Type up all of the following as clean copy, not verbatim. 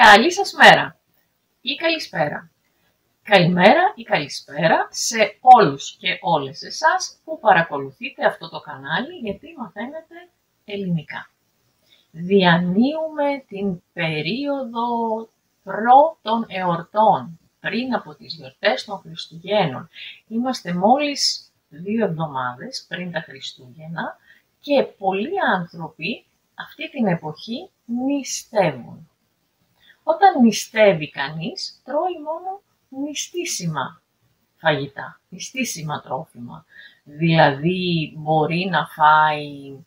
Καλή σας μέρα ή καλησπέρα. Καλημέρα ή καλησπέρα σε όλους και όλες εσάς που παρακολουθείτε αυτό το κανάλι γιατί μαθαίνετε ελληνικά. Διανύουμε την περίοδο πρώτων εορτών, πριν από τις γιορτές των Χριστουγέννων. Είμαστε μόλις 2 εβδομάδες πριν τα Χριστούγεννα και πολλοί άνθρωποι αυτή την εποχή νηστεύουν. Όταν νηστεύει κανείς, τρώει μόνο νηστίσιμα φαγητά, νηστίσιμα τρόφιμα. Δηλαδή μπορεί να φάει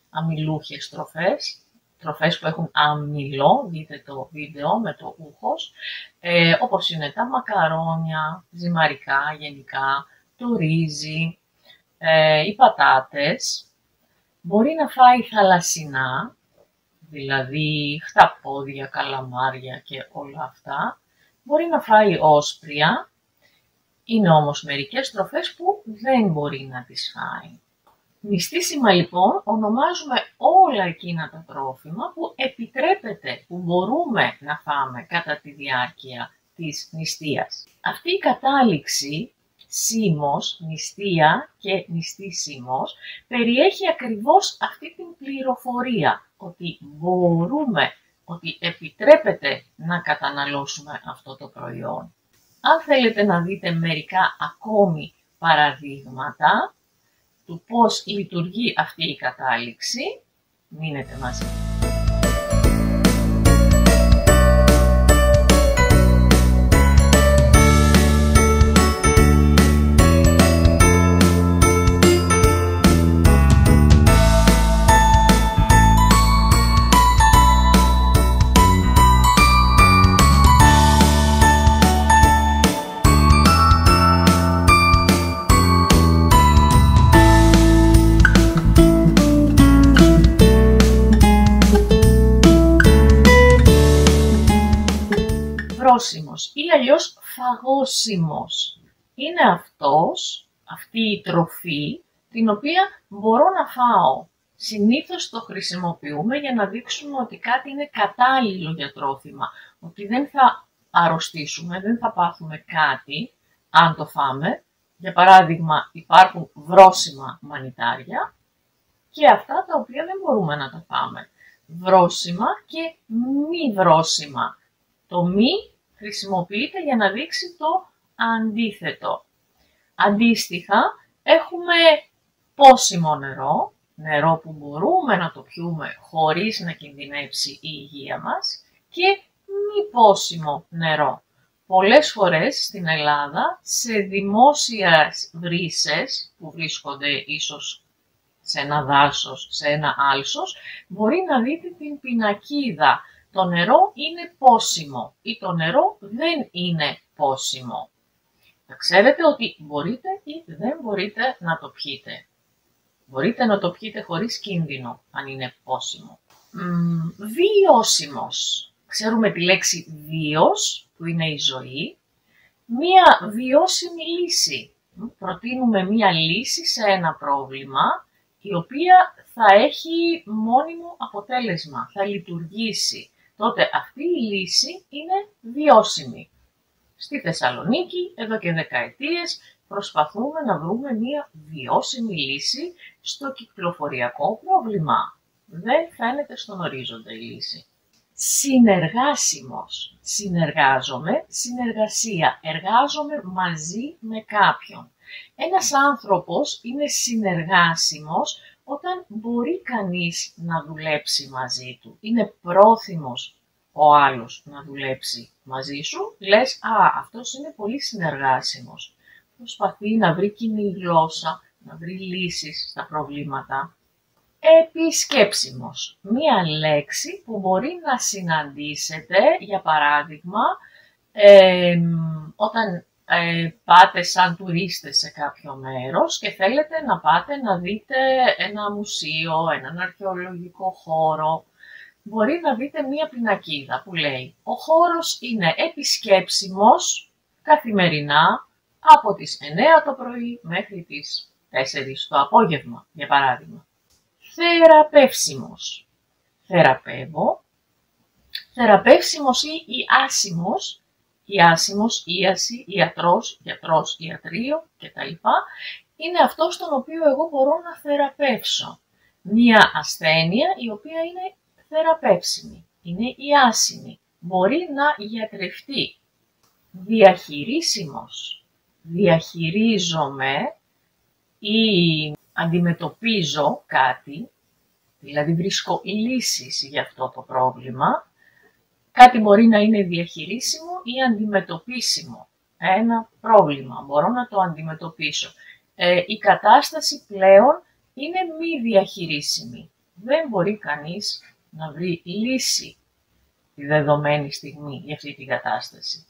αμυλούχες τροφές που έχουν αμυλό, δείτε το βίντεο με το ούχος, όπως είναι τα μακαρόνια, ζυμαρικά γενικά, το ρύζι, οι πατάτες. Μπορεί να φάει θαλασσινά, δηλαδή χταπόδια, καλαμάρια και όλα αυτά. Μπορεί να φάει όσπρια, είναι όμως μερικές τροφές που δεν μπορεί να τις φάει. Νηστίσιμα λοιπόν ονομάζουμε όλα εκείνα τα τρόφιμα που επιτρέπεται, που μπορούμε να φάμε κατά τη διάρκεια της νηστείας. Αυτή η κατάληξη σήμος, νηστεία και νηστίσιμος περιέχει ακριβώς αυτή την πληροφορία ότι μπορούμε, ότι επιτρέπεται να καταναλώσουμε αυτό το προϊόν. Αν θέλετε να δείτε μερικά ακόμη παραδείγματα του πώς λειτουργεί αυτή η κατάληξη, μείνετε μαζί. Βρώσιμος ή αλλιώς φαγώσιμος. Είναι αυτή η τροφή την οποία μπορώ να φάω. Συνήθως το χρησιμοποιούμε για να δείξουμε ότι κάτι είναι κατάλληλο για τρόφιμα. Ότι δεν θα αρρωστήσουμε, δεν θα πάθουμε κάτι αν το φάμε. Για παράδειγμα υπάρχουν βρώσιμα μανιτάρια και αυτά τα οποία δεν μπορούμε να τα φάμε. Βρώσιμα και μη βρώσιμα. Το μη χρησιμοποιείται για να δείξει το αντίθετο. Αντίστοιχα, έχουμε πόσιμο νερό, νερό που μπορούμε να το πιούμε χωρίς να κινδυνεύσει η υγεία μας, και μη πόσιμο νερό. Πολλές φορές στην Ελλάδα, σε δημόσιες βρύσες που βρίσκονται ίσως σε ένα δάσος, σε ένα άλσος, μπορεί να δείτε την πινακίδα. Το νερό είναι πόσιμο ή το νερό δεν είναι πόσιμο. Θα ξέρετε ότι μπορείτε ή δεν μπορείτε να το πιείτε. Μπορείτε να το πιείτε χωρίς κίνδυνο, αν είναι πόσιμο. Βιώσιμος. Ξέρουμε τη λέξη βίος, που είναι η ζωή. Μία βιώσιμη λύση. Προτείνουμε μία λύση σε ένα πρόβλημα, η οποία θα έχει μόνιμο αποτέλεσμα, θα λειτουργήσει. Τότε αυτή η λύση είναι βιώσιμη. Στη Θεσσαλονίκη, εδώ και δεκαετίες, προσπαθούμε να βρούμε μία βιώσιμη λύση στο κυκλοφοριακό πρόβλημα. Δεν φαίνεται στον ορίζοντα η λύση. Συνεργάσιμος. Συνεργάζομαι, συνεργασία. Εργάζομαι μαζί με κάποιον. Ένας άνθρωπος είναι συνεργάσιμος όταν μπορεί κανείς να δουλέψει μαζί του. Είναι πρόθυμος ο άλλος να δουλέψει μαζί σου. Λες, αυτός είναι πολύ συνεργάσιμος. Προσπαθεί να βρει κοινή γλώσσα, να βρει λύσεις στα προβλήματα. Επισκέψιμος. Μία λέξη που μπορεί να συναντήσετε, για παράδειγμα, όταν πάτε σαν τουρίστες σε κάποιο μέρος και θέλετε να πάτε να δείτε ένα μουσείο, έναν αρχαιολογικό χώρο. Μπορεί να δείτε μία πινακίδα που λέει «Ο χώρος είναι επισκέψιμος καθημερινά από τις 9 το πρωί μέχρι τις 4 το απόγευμα», για παράδειγμα. Θεραπεύσιμος. θεραπεύω. Θεραπεύσιμος ή άσιμος, ή άσιμος, ίαση, ιατρός, γιατρός, ιατρείο κτλ. Είναι αυτός τον οποίο εγώ μπορώ να θεραπεύσω. Μία ασθένεια η οποία είναι θεραπεύσιμη, είναι η άσιμη, μπορεί να γιατρευτεί. Διαχειρίσιμος, διαχειρίζομαι ή αντιμετωπίζω κάτι, δηλαδή βρίσκω λύσεις για αυτό το πρόβλημα. Κάτι μπορεί να είναι διαχειρίσιμο ή αντιμετωπίσιμο. Ένα πρόβλημα, μπορώ να το αντιμετωπίσω. Η κατάσταση πλέον είναι μη διαχειρίσιμη. Δεν μπορεί κανείς να βρει λύση τη δεδομένη στιγμή για αυτή την κατάσταση.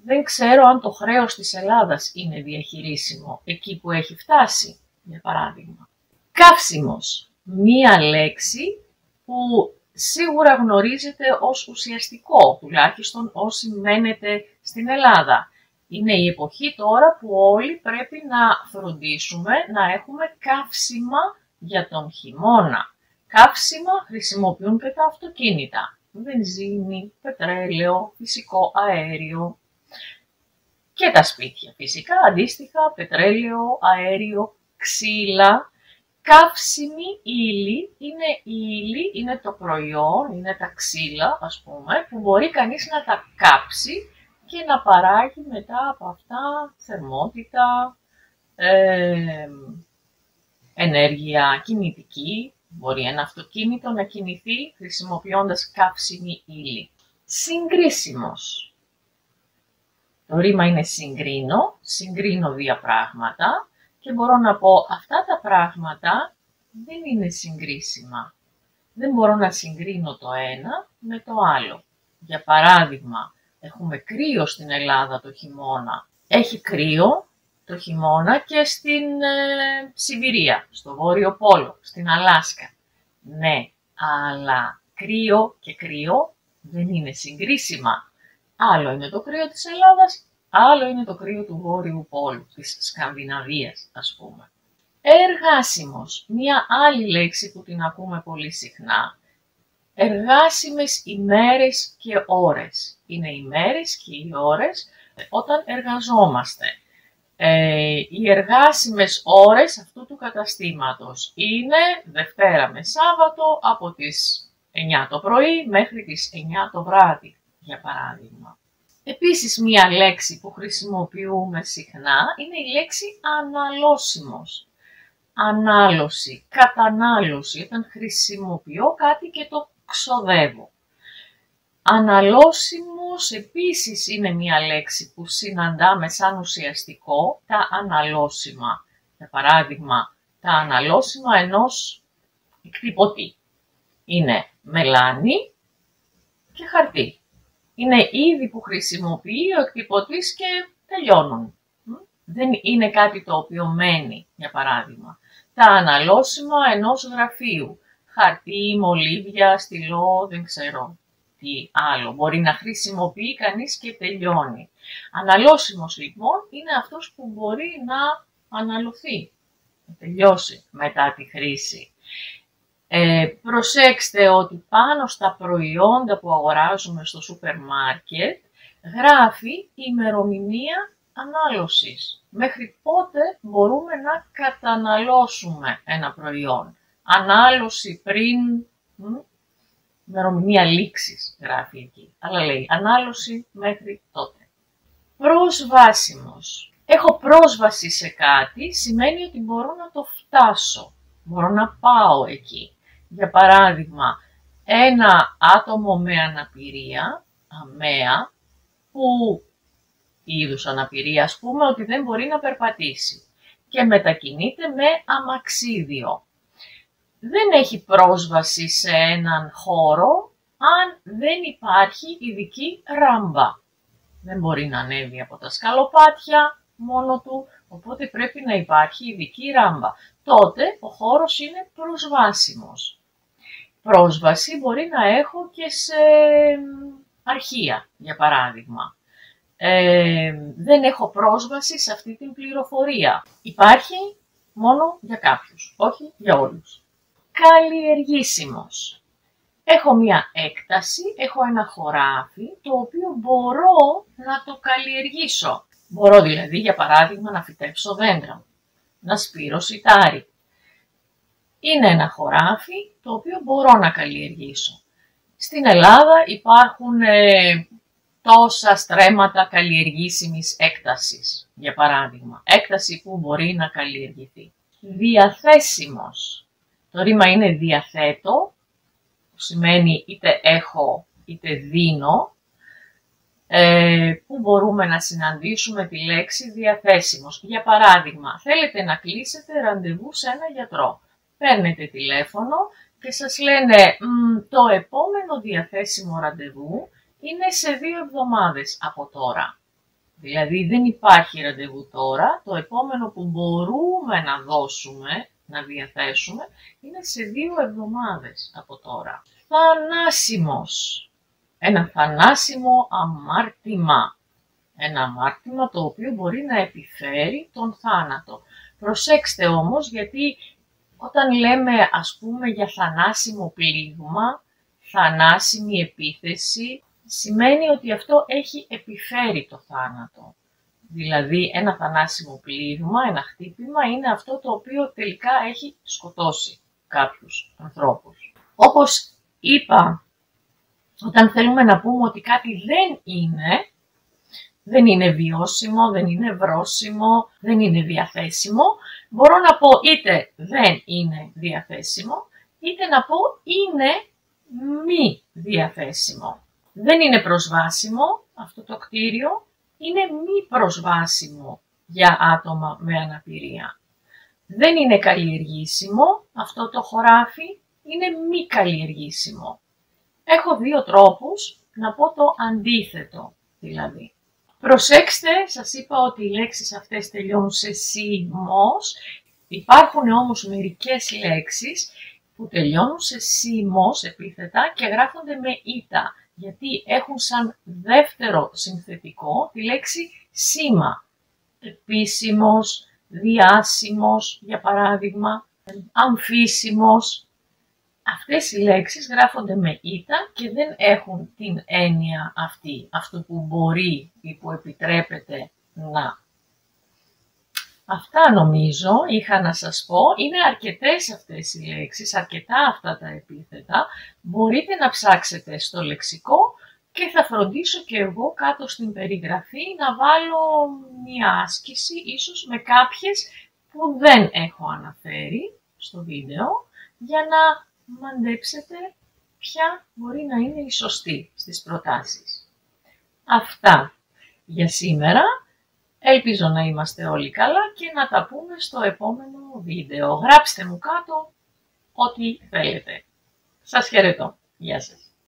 Δεν ξέρω αν το χρέος της Ελλάδας είναι διαχειρίσιμο εκεί που έχει φτάσει, για παράδειγμα. Καύσιμος, μία λέξη που σίγουρα γνωρίζετε ως ουσιαστικό, τουλάχιστον όσοι μένετε στην Ελλάδα. Είναι η εποχή τώρα που όλοι πρέπει να φροντίσουμε να έχουμε καύσιμα για τον χειμώνα. Καύσιμα χρησιμοποιούν και τα αυτοκίνητα. Βενζίνη, πετρέλαιο, φυσικό αέριο και τα σπίτια φυσικά, αντίστοιχα πετρέλαιο, αέριο, ξύλα. Καύσιμη ύλη είναι το προϊόν, είναι τα ξύλα ας πούμε, που μπορεί κανείς να τα κάψει και να παράγει μετά από αυτά θερμότητα, ενέργεια κινητική. Μπορεί ένα αυτοκίνητο να κινηθεί χρησιμοποιώντας καύσιμη ύλη. Συγκρίσιμος. Το ρήμα είναι συγκρίνω δύο πράγματα και μπορώ να πω αυτά τα πράγματα δεν είναι συγκρίσιμα. Δεν μπορώ να συγκρίνω το ένα με το άλλο. Για παράδειγμα, έχουμε κρύο στην Ελλάδα το χειμώνα. Έχει κρύο το χειμώνα και στην Σιβηρία, στο Βόρειο Πόλο, στην Αλάσκα. Ναι, αλλά κρύο και κρύο δεν είναι συγκρίσιμα. Άλλο είναι το κρύο της Ελλάδας, άλλο είναι το κρύο του Βόρειου Πόλου, της Σκανδιναβίας ας πούμε. Εργάσιμος, μία άλλη λέξη που την ακούμε πολύ συχνά. Εργάσιμες ημέρες και ώρες. Είναι οι μέρες και οι ώρες όταν εργαζόμαστε. Οι εργάσιμες ώρες αυτού του καταστήματος είναι Δευτέρα με Σάββατο από τις 9 το πρωί μέχρι τις 9 το βράδυ, για παράδειγμα. Επίσης, μία λέξη που χρησιμοποιούμε συχνά είναι η λέξη αναλώσιμος. Ανάλωση, κατανάλωση, όταν χρησιμοποιώ κάτι και το ξοδεύω. Αναλώσιμος επίσης είναι μία λέξη που συναντάμε σαν ουσιαστικό τα αναλώσιμα. Για παράδειγμα, τα αναλώσιμα ενός εκτυπωτή. Είναι μελάνι και χαρτί. Είναι είδη που χρησιμοποιεί ο εκτυπωτής και τελειώνουν. Δεν είναι κάτι το οποίο μένει, για παράδειγμα. Τα αναλώσιμα ενός γραφείου. Χαρτί, μολύβια, στυλό, δεν ξέρω τι άλλο. Μπορεί να χρησιμοποιεί κανείς και τελειώνει. Αναλώσιμος λοιπόν είναι αυτός που μπορεί να αναλωθεί, να τελειώσει μετά τη χρήση. Προσέξτε ότι πάνω στα προϊόντα που αγοράζουμε στο σούπερ μάρκετ γράφει ημερομηνία ανάλωσης. Μέχρι πότε μπορούμε να καταναλώσουμε ένα προϊόν. Ανάλωση πριν, ημερομηνία λήξης γράφει εκεί, αλλά λέει ανάλωση μέχρι τότε. Προσβάσιμος. Έχω πρόσβαση σε κάτι σημαίνει ότι μπορώ να το φτάσω, μπορώ να πάω εκεί. Για παράδειγμα, ένα άτομο με αναπηρία, αμαία, που είδους αναπηρία, ας πούμε, ότι δεν μπορεί να περπατήσει και μετακινείται με αμαξίδιο. Δεν έχει πρόσβαση σε έναν χώρο αν δεν υπάρχει ειδική ράμπα. Δεν μπορεί να ανέβει από τα σκαλοπάτια μόνο του, οπότε πρέπει να υπάρχει ειδική ράμπα. Τότε ο χώρος είναι προσβάσιμος. Πρόσβαση μπορεί να έχω και σε αρχεία, για παράδειγμα. Δεν έχω πρόσβαση σε αυτή την πληροφορία. Υπάρχει μόνο για κάποιους, όχι για όλους. Καλλιεργήσιμος. Έχω μία έκταση, έχω ένα χωράφι, το οποίο μπορώ να το καλλιεργήσω. Μπορώ δηλαδή, για παράδειγμα, να φυτέψω δέντρα, να σπείρω σιτάρι. Είναι ένα χωράφι το οποίο μπορώ να καλλιεργήσω. Στην Ελλάδα υπάρχουν τόσα στρέμματα καλλιεργήσιμης έκτασης, για παράδειγμα. Έκταση που μπορεί να καλλιεργηθεί. Διαθέσιμος. Το ρήμα είναι διαθέτω, που σημαίνει είτε έχω είτε δίνω, που μπορούμε να συναντήσουμε τη λέξη διαθέσιμος. Για παράδειγμα, θέλετε να κλείσετε ραντεβού σε ένα γιατρό. Παίρνετε τηλέφωνο και σας λένε το επόμενο διαθέσιμο ραντεβού είναι σε 2 εβδομάδες από τώρα. Δηλαδή δεν υπάρχει ραντεβού τώρα, το επόμενο που μπορούμε να δώσουμε, να διαθέσουμε, είναι σε 2 εβδομάδες από τώρα. Θανάσιμος. Ένα θανάσιμο αμάρτημα. Ένα αμάρτημα το οποίο μπορεί να επιφέρει τον θάνατο. Προσέξτε όμως, γιατί όταν λέμε ας πούμε για θανάσιμο πλήγμα, θανάσιμη επίθεση, σημαίνει ότι αυτό έχει επιφέρει το θάνατο. Δηλαδή ένα θανάσιμο πλήγμα, ένα χτύπημα είναι αυτό το οποίο τελικά έχει σκοτώσει κάποιους ανθρώπους. Όπως είπα, όταν θέλουμε να πούμε ότι κάτι δεν είναι βιώσιμο, δεν είναι βρώσιμο, δεν είναι διαθέσιμο, μπορώ να πω είτε δεν είναι διαθέσιμο, είτε να πω είναι μη διαθέσιμο. Δεν είναι προσβάσιμο αυτό το κτίριο, είναι μη προσβάσιμο για άτομα με αναπηρία. Δεν είναι καλλιεργήσιμο αυτό το χωράφι, είναι μη καλλιεργήσιμο. Έχω 2 τρόπους να πω το αντίθετο δηλαδή. Προσέξτε, σας είπα ότι οι λέξεις αυτές τελειώνουν σε σιμός. Υπάρχουν όμως μερικές λέξεις που τελειώνουν σε σιμός επίθετα και γράφονται με ήτα, γιατί έχουν σαν δεύτερο συνθετικό τη λέξη σήμα. Επίσημος, διάσημος, για παράδειγμα, αμφίσιμος. Αυτές οι λέξεις γράφονται με ήτα και δεν έχουν την έννοια αυτή, αυτό που μπορεί ή που επιτρέπεται να. Αυτά νομίζω είχα να σας πω. Είναι αρκετές αυτές οι λέξεις, αρκετά αυτά τα επίθετα. Μπορείτε να ψάξετε στο λεξικό και θα φροντίσω και εγώ κάτω στην περιγραφή να βάλω μια άσκηση, ίσως με κάποιες που δεν έχω αναφέρει στο βίντεο, για να μαντέψετε ποια μπορεί να είναι η σωστή στις προτάσεις. Αυτά για σήμερα. Ελπίζω να είμαστε όλοι καλά και να τα πούμε στο επόμενο βίντεο. Γράψτε μου κάτω ό,τι θέλετε. Σας χαιρετώ. Γεια σας.